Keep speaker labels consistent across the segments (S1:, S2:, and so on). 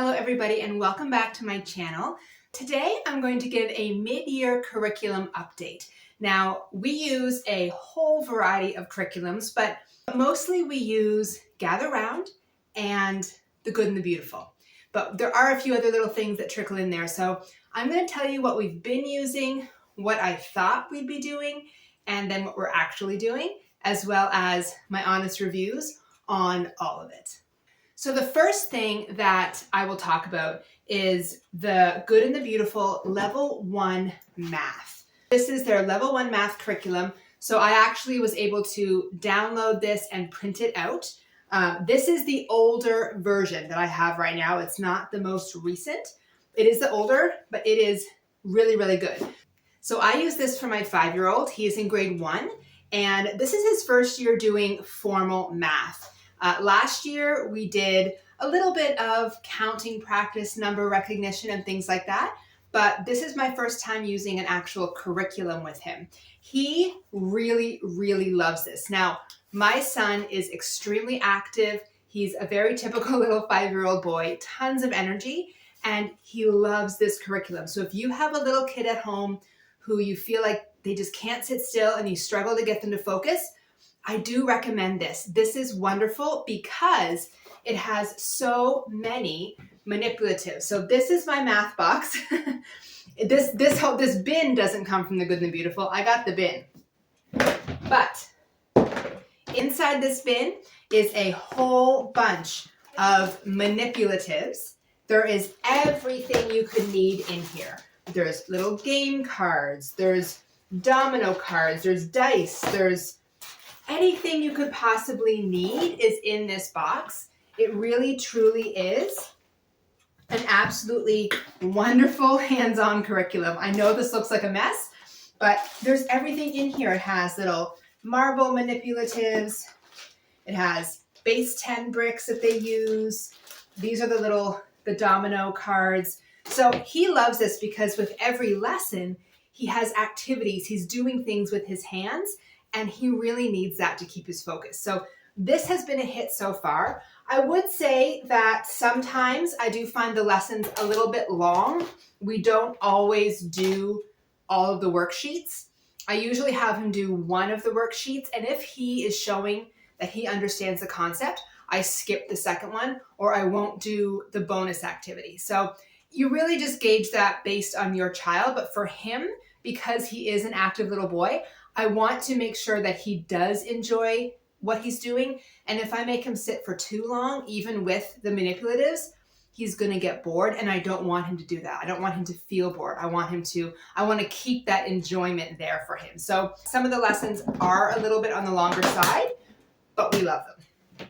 S1: Hello everybody and welcome back to my channel. Today I'm going to give a mid-year curriculum update. Now we use a whole variety of curriculums, but mostly we use Gather Round and The Good and the Beautiful. But there are a few other little things that trickle in there. So I'm going to tell you what we've been using, what I thought we'd be doing, and then what we're actually doing, as well as my honest reviews on all of it. So the first thing that I will talk about is the Good and the Beautiful Level 1 Math. This is their Level 1 Math curriculum. So I actually was able to download this and print it out. This is the older version that I have right now. It's not the most recent. It is the older, but it is really, really good. So I use this for my 5-year-old. He is in grade 1, and this is his first year doing formal math. Last year, we did a little bit of counting practice, number recognition, and things like that. But this is my first time using an actual curriculum with him. He really, really loves this. Now, my son is extremely active. He's a very typical little 5-year-old boy, tons of energy, and he loves this curriculum. So if you have a little kid at home who you feel like they just can't sit still and you struggle to get them to focus, I do recommend this. This is wonderful because it has so many manipulatives. So this is my math box. This bin doesn't come from the Good and the Beautiful. I got the bin. But inside this bin is a whole bunch of manipulatives. There is everything you could need in here. There's little game cards, there's domino cards, there's dice, there's anything you could possibly need is in this box. It really, truly is an absolutely wonderful hands-on curriculum. I know this looks like a mess, but there's everything in here. It has little marble manipulatives. It has base 10 bricks that they use. These are the domino cards. So he loves this because with every lesson, he has activities. He's doing things with his hands, and he really needs that to keep his focus. So this has been a hit so far. I would say that sometimes I do find the lessons a little bit long. We don't always do all of the worksheets. I usually have him do one of the worksheets, and if he is showing that he understands the concept, I skip the second one, or I won't do the bonus activity. So you really just gauge that based on your child, but for him, because he is an active little boy, I want to make sure that he does enjoy what he's doing. And if I make him sit for too long, even with the manipulatives, he's going to get bored. And I don't want him to do that. I don't want him to feel bored. I want to keep that enjoyment there for him. So some of the lessons are a little bit on the longer side, but we love them.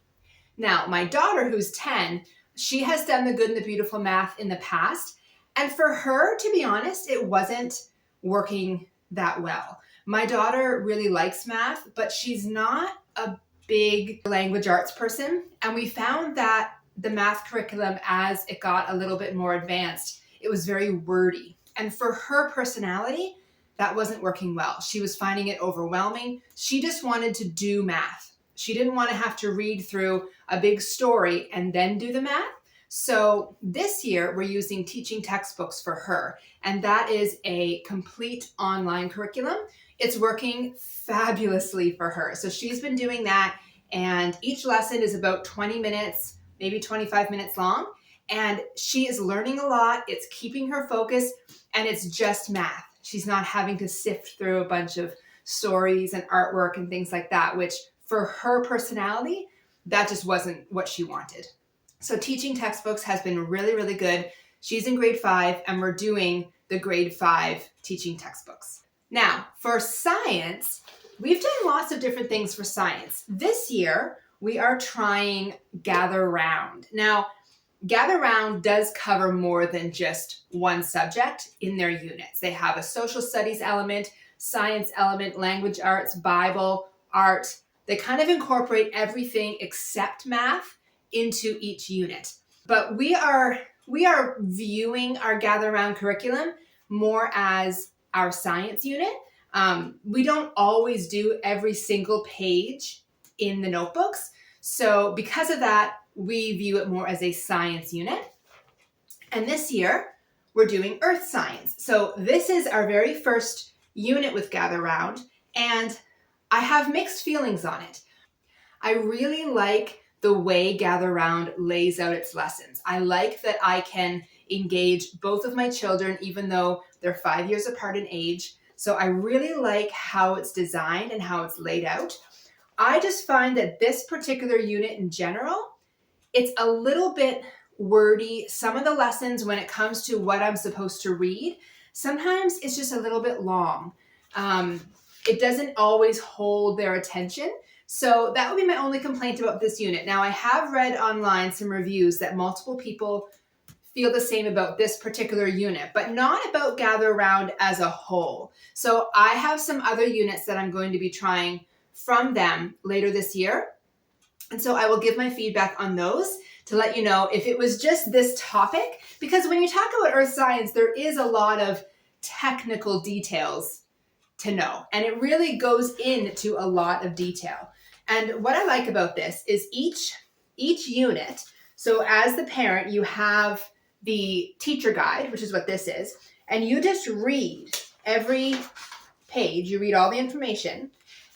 S1: Now, my daughter, who's 10, she has done the Good and the Beautiful math in the past. And for her, to be honest, it wasn't working that well. My daughter really likes math, but she's not a big language arts person. And we found that the math curriculum, as it got a little bit more advanced, it was very wordy. And for her personality, that wasn't working well. She was finding it overwhelming. She just wanted to do math. She didn't want to have to read through a big story and then do the math. So this year we're using teaching textbooks for her, and that is a complete online curriculum. It's working fabulously for her. So she's been doing that, and each lesson is about 20 minutes, maybe 25 minutes long, and she is learning a lot. It's keeping her focus, and it's just math. She's not having to sift through a bunch of stories and artwork and things like that, which for her personality, that just wasn't what she wanted. So teaching textbooks has been really, really good. She's in grade 5, and we're doing the grade 5 teaching textbooks. Now, for science, we've done lots of different things for science. This year, we are trying Gather Round. Now, Gather Round does cover more than just one subject in their units. They have a social studies element, science element, language arts, Bible, art. They kind of incorporate everything except math into each unit. But we are viewing our Gather Round curriculum more as our science unit. We don't always do every single page in the notebooks. So because of that, we view it more as a science unit. And this year, we're doing earth science. So this is our very first unit with Gather Round, and I have mixed feelings on it. I really like the way Gather Round lays out its lessons. I like that I can engage both of my children, even though they're 5 years apart in age. So I really like how it's designed and how it's laid out. I just find that this particular unit in general, it's a little bit wordy. Some of the lessons, when it comes to what I'm supposed to read, sometimes it's just a little bit long. It doesn't always hold their attention. So that would be my only complaint about this unit. Now, I have read online some reviews that multiple people feel the same about this particular unit, but not about Gather Round as a whole. So I have some other units that I'm going to be trying from them later this year. And so I will give my feedback on those to let you know if it was just this topic, because when you talk about earth science, there is a lot of technical details to know, and it really goes into a lot of detail. And what I like about this is each unit, so as the parent, you have the teacher guide, which is what this is, and you just read every page, you read all the information,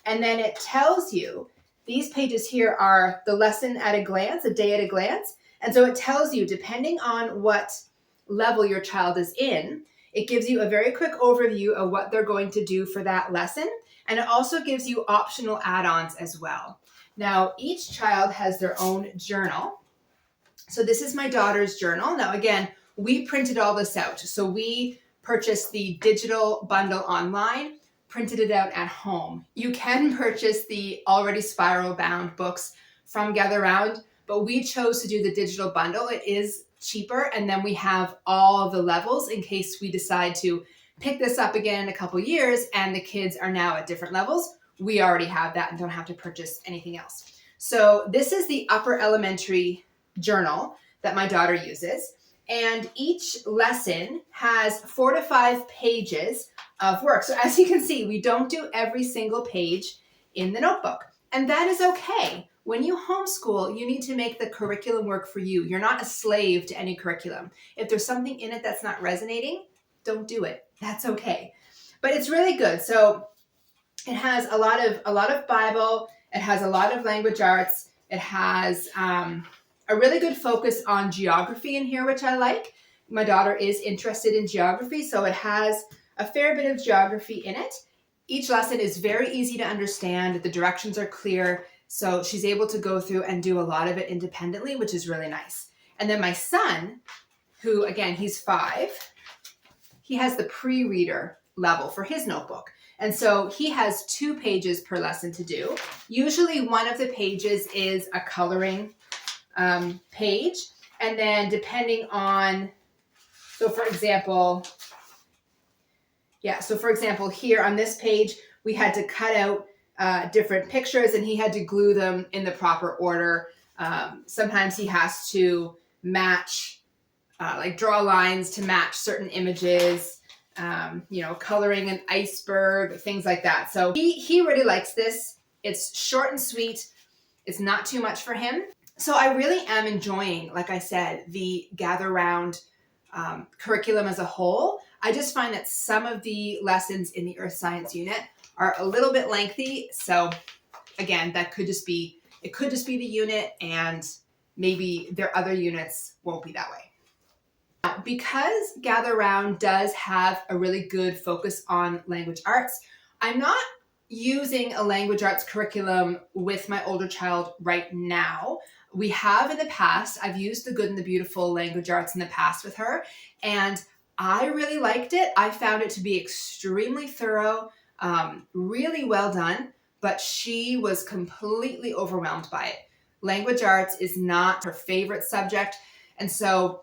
S1: and then it tells you, these pages here are the lesson at a glance, a day at a glance, and so it tells you, depending on what level your child is in, it gives you a very quick overview of what they're going to do for that lesson. And it also gives you optional add-ons as well. Now, each child has their own journal. So this is my daughter's journal. Now, again, we printed all this out. So we purchased the digital bundle online, printed it out at home. You can purchase the already spiral bound books from Gather Round, but we chose to do the digital bundle. It is cheaper, and then we have all the levels in case we decide to pick this up again in a couple years and the kids are now at different levels. We already have that and don't have to purchase anything else. So this is the upper elementary journal that my daughter uses, and each lesson has 4 to 5 pages of work. So as you can see, we don't do every single page in the notebook, and that is okay. When you homeschool, you need to make the curriculum work for you. You're not a slave to any curriculum. If there's something in it that's not resonating, don't do it. That's okay. But it's really good. So it has a lot of Bible. It has a lot of language arts. It has a really good focus on geography in here, which I like. My daughter is interested in geography, so it has a fair bit of geography in it. Each lesson is very easy to understand. The directions are clear. So she's able to go through and do a lot of it independently, which is really nice. And then my son, who again, he's 5, he has the pre-reader level for his notebook. And so he has 2 pages per lesson to do. Usually one of the pages is a coloring page. And then depending on, so for example, here on this page, we had to cut out different pictures, and he had to glue them in the proper order. Sometimes he has to match, draw lines to match certain images, coloring an iceberg, things like that. So he really likes this. It's short and sweet. It's not too much for him. So I really am enjoying, like I said, the Gather Round curriculum as a whole. I just find that some of the lessons in the Earth Science unit are a little bit lengthy. So again, it could just be the unit, and maybe their other units won't be that way. Because Gather Round does have a really good focus on language arts, I'm not using a language arts curriculum with my older child right now. We have in the past. I've used the Good and the Beautiful language arts in the past with her, and I really liked it. I found it to be extremely thorough, really well done, but she was completely overwhelmed by it. Language arts is not her favorite subject, and so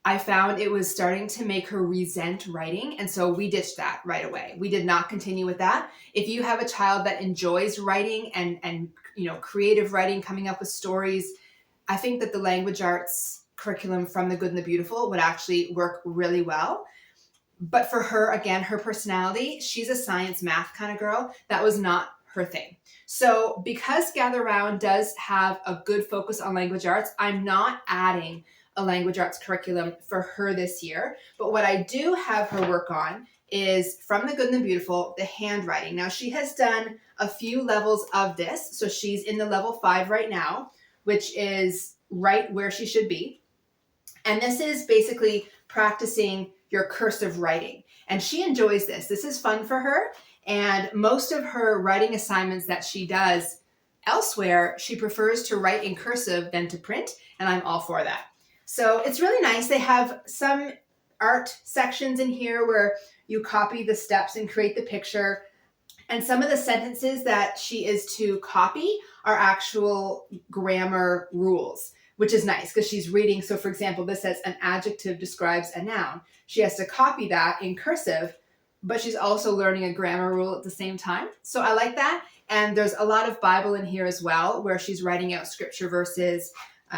S1: I found it was starting to make her resent writing, and so we ditched that right away. We did not continue with that. If you have a child that enjoys writing and creative writing, coming up with stories, I think that the language arts curriculum from the Good and the Beautiful would actually work really well. But for her, again, her personality, she's a science math kind of girl. That was not her thing. So because Gather Round does have a good focus on language arts, I'm not adding a language arts curriculum for her this year. But what I do have her work on is from the Good and the Beautiful, the handwriting. Now she has done a few levels of this. So she's in the level 5 right now, which is right where she should be. And this is basically practicing your cursive writing. And she enjoys this. This is fun for her. And most of her writing assignments that she does elsewhere, she prefers to write in cursive than to print. And I'm all for that. So it's really nice. They have some art sections in here where you copy the steps and create the picture. And some of the sentences that she is to copy are actual grammar rules, which is nice because she's reading. So for example, this says an adjective describes a noun. She has to copy that in cursive, but she's also learning a grammar rule at the same time. So I like that. And there's a lot of Bible in here as well, where she's writing out scripture verses.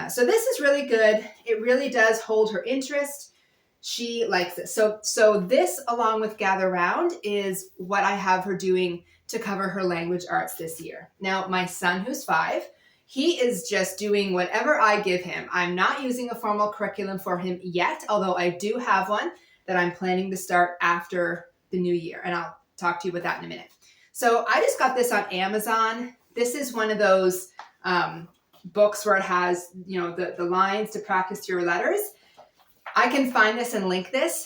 S1: So this is really good. It really does hold her interest. She likes it. So this, along with Gather Round, is what I have her doing to cover her language arts this year. Now, my son, who's 5, he is just doing whatever I give him. I'm not using a formal curriculum for him yet, although I do have one that I'm planning to start after the new year. And I'll talk to you about that in a minute. So I just got this on Amazon. This is one of those books where it has, the lines to practice your letters. I can find this and link this.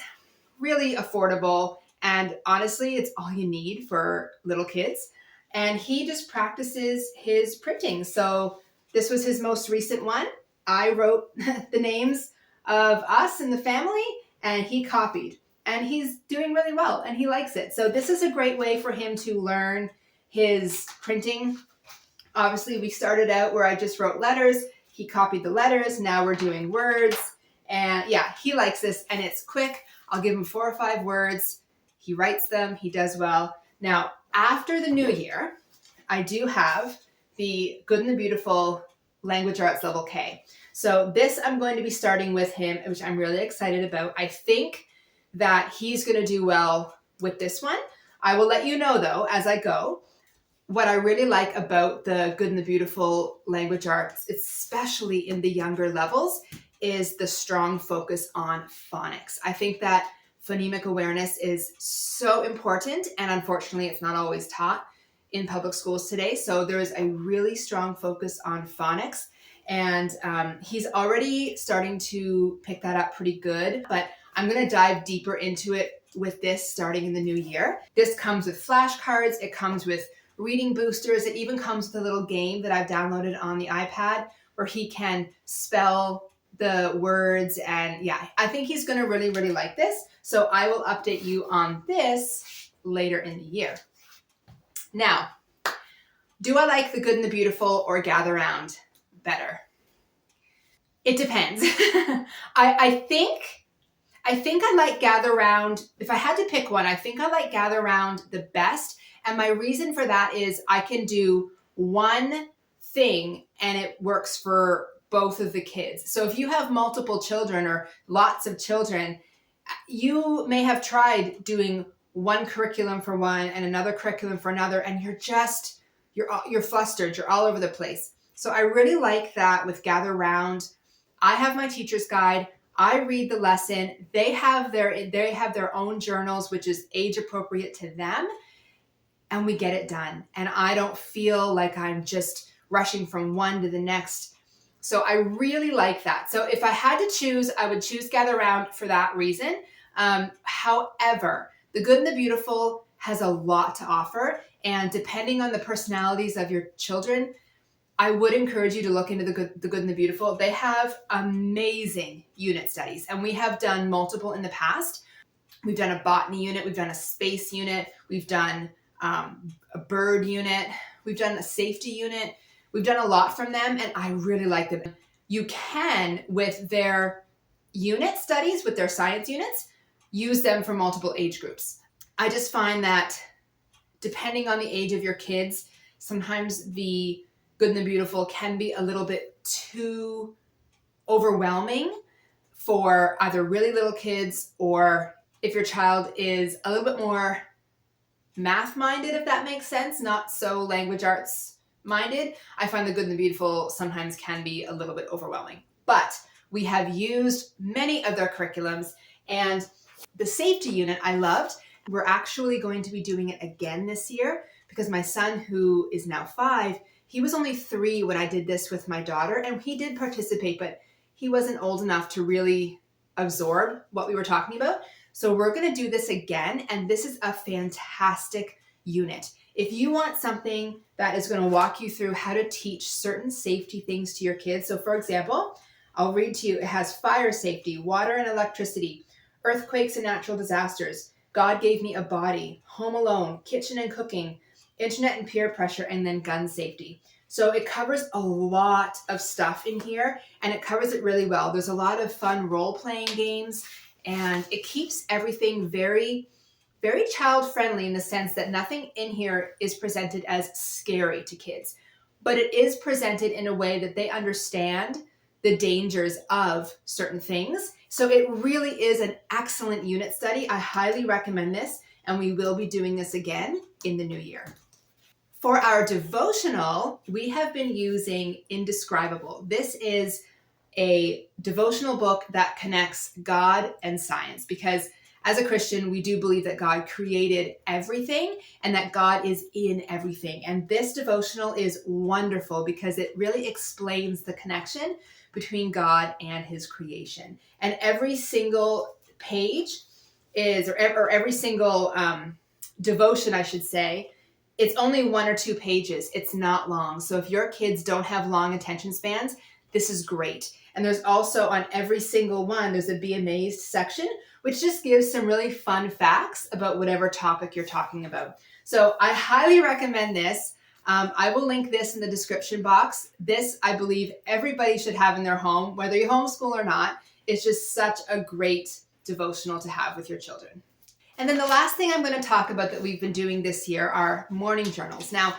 S1: Really affordable. And honestly, it's all you need for little kids. And he just practices his printing. So this was his most recent one. I wrote the names of us and the family, and he copied. And he's doing really well, and he likes it. So this is a great way for him to learn his printing. Obviously, we started out where I just wrote letters. He copied the letters. Now we're doing words. And yeah, he likes this, and it's quick. I'll give him 4 or 5 words. He writes them. He does well. Now, after the new year, I do have the Good and the Beautiful Language Arts Level K. So this I'm going to be starting with him, which I'm really excited about. I think that he's going to do well with this one. I will let you know, though, as I go. What I really like about the Good and the Beautiful Language Arts, especially in the younger levels, is the strong focus on phonics. I think that phonemic awareness is so important, and unfortunately, it's not always taught in public schools today. So there is a really strong focus on phonics, and he's already starting to pick that up pretty good, but I'm going to dive deeper into it with this starting in the new year. This comes with flashcards. It comes with reading boosters. It even comes with a little game that I've downloaded on the iPad where he can spell the words. And yeah, I think he's going to really, really like this. So I will update you on this later in the year. Now, do I like the Good and the Beautiful or Gather Round better? It depends. I think I like Gather Round. If I had to pick one, I think I like Gather Round the best. And my reason for that is I can do one thing and it works for both of the kids. So if you have multiple children or lots of children, you may have tried doing one curriculum for one and another curriculum for another, and you're flustered. You're all over the place. So I really like that with Gather Round. I have my teacher's guide. I read the lesson. They have their own journals, which is age appropriate to them, and we get it done. And I don't feel like I'm just rushing from one to the next. So I really like that. So if I had to choose, I would choose Gather Round for that reason. However, the Good and the Beautiful has a lot to offer. And depending on the personalities of your children, I would encourage you to look into the Good and the Beautiful. They have amazing unit studies, and we have done multiple in the past. We've done a botany unit, we've done a space unit, we've done a bird unit, we've done a safety unit. We've done a lot from them, and I really like them. You can, with their unit studies, with their science units, use them for multiple age groups. I just find that depending on the age of your kids, sometimes the Good and the Beautiful can be a little bit too overwhelming for either really little kids or if your child is a little bit more math-minded, if that makes sense, not so language arts minded. I find the Good and the Beautiful sometimes can be a little bit overwhelming. But We have used many of their curriculums, and the safety unit I loved. We're actually going to be doing it again this year because my son, who is now 5, he was only 3 when I did this with my daughter, and he did participate, but he wasn't old enough to really absorb what we were talking about. So we're going to do this again, and this is a fantastic unit. If you want something that is going to walk you through how to teach certain safety things to your kids. So for example, I'll read to you. It has fire safety, water and electricity, earthquakes and natural disasters, God gave me a body, home alone, kitchen and cooking, internet and peer pressure, and then gun safety. So it covers a lot of stuff in here, and it covers it really well. There's a lot of fun role-playing games, and it keeps everything very, very child-friendly in the sense that nothing in here is presented as scary to kids, but it is presented in a way that they understand the dangers of certain things. So it really is an excellent unit study. I highly recommend this, and we will be doing this again in the new year. For our devotional, we have been using Indescribable. This is a devotional book that connects God and science, because as a Christian, we do believe that God created everything and that God is in everything. And this devotional is wonderful because it really explains the connection between God and his creation. And every single page is, or every single devotion, I should say, it's only 1 or 2 pages. It's not long. So if your kids don't have long attention spans, this is great. And there's also on every single one, there's a Be Amazed section, which just gives some really fun facts about whatever topic you're talking about. So I highly recommend this. I will link this in the description box. This, I believe, everybody should have in their home, whether you homeschool or not. It's just such a great devotional to have with your children. And then the last thing I'm going to talk about that we've been doing this year are morning journals. Now,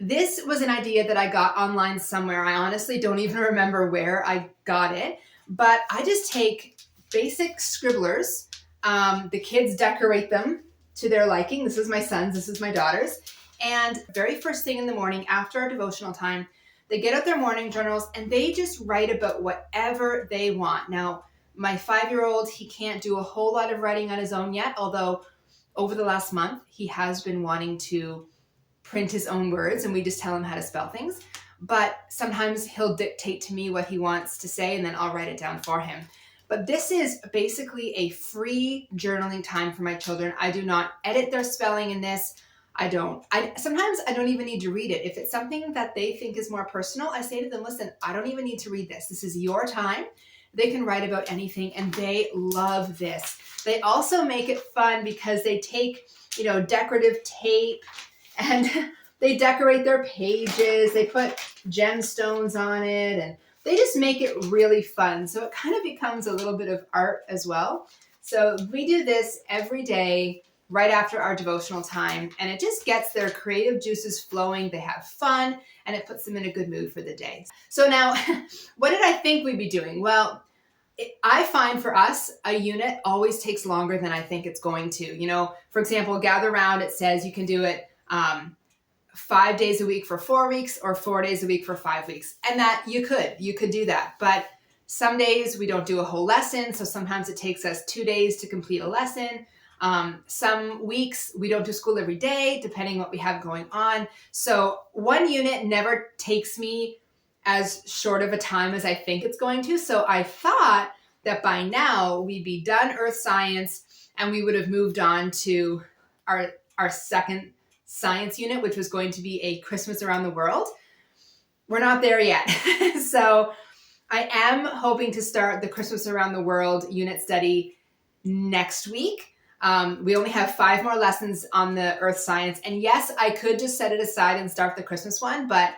S1: this was an idea that I got online somewhere. I honestly don't even remember where I got it, but I just take basic scribblers. The kids decorate them to their liking. This is my son's, this is my daughter's. And very first thing in the morning after our devotional time, they get out their morning journals and they just write about whatever they want. Now, my 5-year-old, he can't do a whole lot of writing on his own yet, although over the last month, he has been wanting to print his own words and we just tell him how to spell things. But sometimes he'll dictate to me what he wants to say and then I'll write it down for him. But this is basically a free journaling time for my children. I do not edit their spelling in this. Sometimes I don't even need to read it. If it's something that they think is more personal, I say to them, listen, I don't even need to read this. This is your time. They can write about anything and they love this. They also make it fun because they take, decorative tape and they decorate their pages. They put gemstones on it and they just make it really fun. So it kind of becomes a little bit of art as well. So we do this every day right after our devotional time, and it just gets their creative juices flowing. They have fun and it puts them in a good mood for the day. So now, what did I think we'd be doing? Well, I find for us, a unit always takes longer than I think it's going to. For example, Gather Round, it says you can do it 5 days a week for 4 weeks or 4 days a week for 5 weeks. And that you could do that. But some days we don't do a whole lesson. So sometimes it takes us 2 days to complete a lesson. Some weeks we don't do school every day, depending what we have going on. So one unit never takes me as short of a time as I think it's going to. So I thought that by now we'd be done earth science and we would have moved on to our second science unit, which was going to be a Christmas around the world. We're not there yet. So I am hoping to start the Christmas around the world unit study next week. We only have 5 more lessons on the earth science. And yes, I could just set it aside and start the Christmas one, but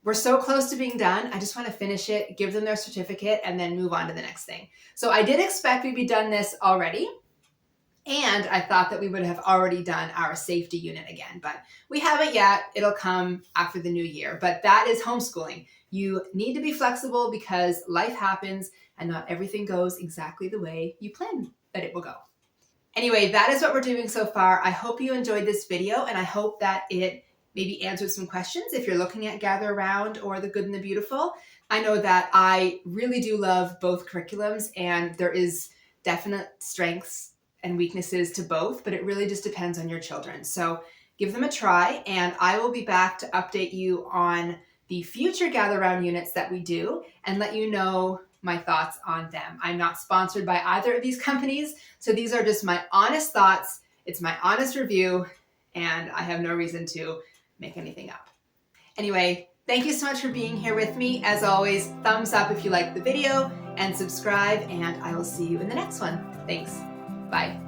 S1: we're so close to being done. I just want to finish it, give them their certificate, and then move on to the next thing. So I did expect we'd be done this already. And I thought that we would have already done our safety unit again, but we haven't yet. It'll come after the new year, but that is homeschooling. You need to be flexible because life happens and not everything goes exactly the way you plan that it will go. Anyway, that is what we're doing so far. I hope you enjoyed this video and I hope that it maybe answered some questions if you're looking at Gather Around or The Good and the Beautiful. I know that I really do love both curriculums, and there is definite strengths and weaknesses to both, but it really just depends on your children. So give them a try, and I will be back to update you on the future Gather Round units that we do and let you know my thoughts on them. I'm not sponsored by either of these companies, so these are just my honest thoughts. It's my honest review, and I have no reason to make anything up. Anyway, thank you so much for being here with me. As always, thumbs up if you liked the video and subscribe, and I will see you in the next one. Thanks. Bye.